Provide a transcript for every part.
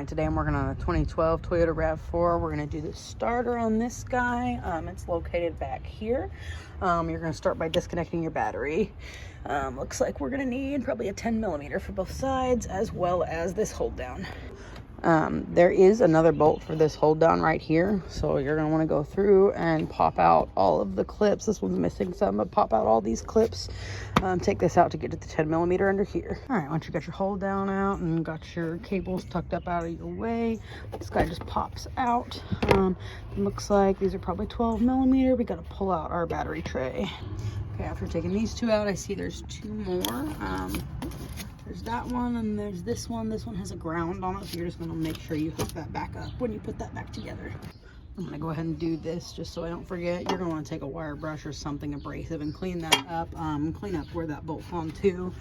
right, today I'm working on a 2012 Toyota RAV4. We're going to do the starter on this guy. It's located back here. You're going to start by disconnecting your battery. Looks like we're going to need probably a 10mm for both sides, as well as this hold down. There is another bolt for this hold down right here, so you're going to want to go through and pop out all of the clips. This one's missing some, but pop out all these clips. Take this out to get to the 10mm under here. All right, once you got your hold down out and got your cables tucked up out of your way, this guy just pops out. Looks like these are probably 12mm. We got to pull out our battery tray. Okay, after taking these two out, I see there's two more. There's that one and there's this one. This one has a ground on it, so you're just gonna make sure you hook that back up when you put that back together. I'm gonna go ahead and do this just so I don't forget. You're gonna want to take a wire brush or something abrasive and clean that up. Clean up where that bolts onto,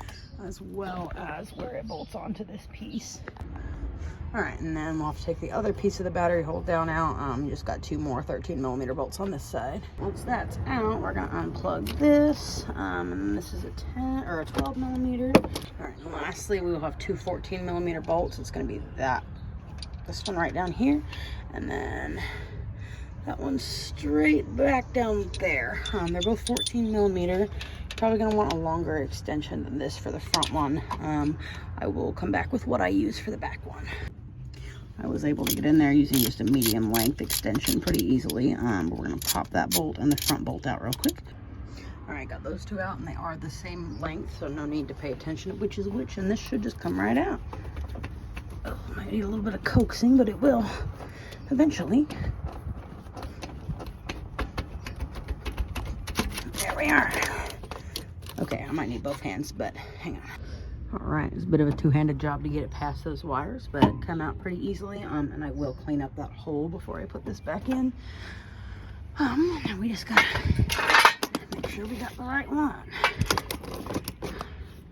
as well as where it bolts onto this piece. All right, and then we'll have to take the other piece of the battery hold down out. You just got two more 13mm bolts on this side. Once that's out, we're gonna unplug this. And this is a 10 or a 12mm. All right, and lastly, we will have two 14mm bolts. It's gonna be this one right down here, and then that one straight back down there. They're both 14mm. Probably gonna want a longer extension than this for the front one. I will come back with what I use for the back one. I was able to get in there using just a medium length extension pretty easily. But we're gonna pop that bolt and the front bolt out real quick. All right, got those two out and they are the same length, so no need to pay attention to which is which, and this should just come right out. Oh, might need a little bit of coaxing, but it will eventually. There we are. Okay, I might need both hands, but hang on. All right, it's a bit of a two-handed job to get it past those wires, but it come out pretty easily. And I will clean up that hole before I put this back in. And we just gotta make sure we got the right one.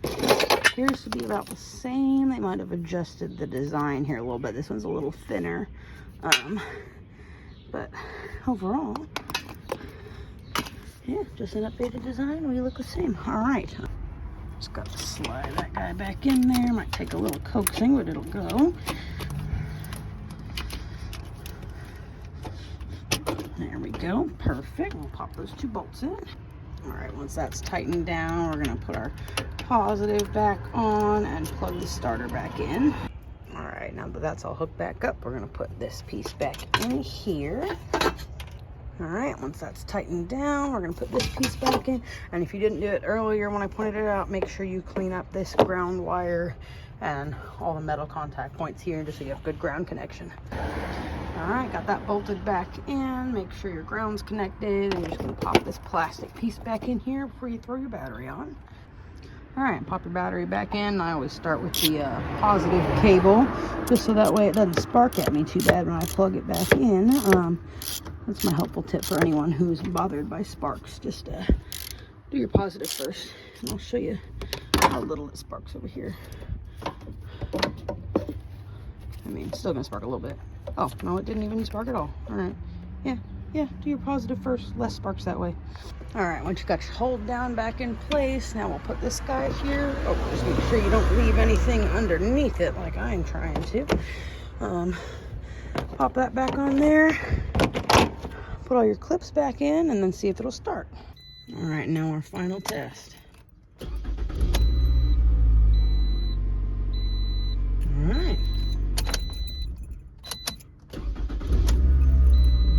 Appears to be about the same. They might have adjusted the design here a little bit. This one's a little thinner, but overall, yeah, just an updated design. We look the same. All right. Just got to slide that guy back in there. Might take a little coaxing, but it'll go. There we go. Perfect. We'll pop those two bolts in. All right, once that's tightened down, we're going to put our positive back on and plug the starter back in. All right, now that that's all hooked back up, we're going to put this piece back in here. All right, once that's tightened down, we're gonna put this piece back in. And if you didn't do it earlier when I pointed it out, make sure you clean up this ground wire and all the metal contact points here, just so you have good ground connection. All right, got that bolted back in. Make sure your ground's connected, and you're just gonna pop this plastic piece back in here before you throw your battery on. All right, pop your battery back in. I always start with the positive cable, just so that way it doesn't spark at me too bad when I plug it back in. That's my helpful tip for anyone who's bothered by sparks. Just do your positive first, and I'll show you how little it sparks over here. I mean, it's still gonna spark a little bit. Oh, no, it didn't even spark at all. All right, yeah, do your positive first. Less sparks that way. All right, once you got your hold down back in place, now we'll put this guy here. Oh, just make sure you don't leave anything underneath it like I'm trying to. Pop that back on there. Put all your clips back in and then see if it'll start. All right, now our final test. All right.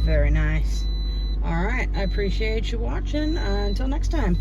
Very nice. All right, I appreciate you watching. Until next time.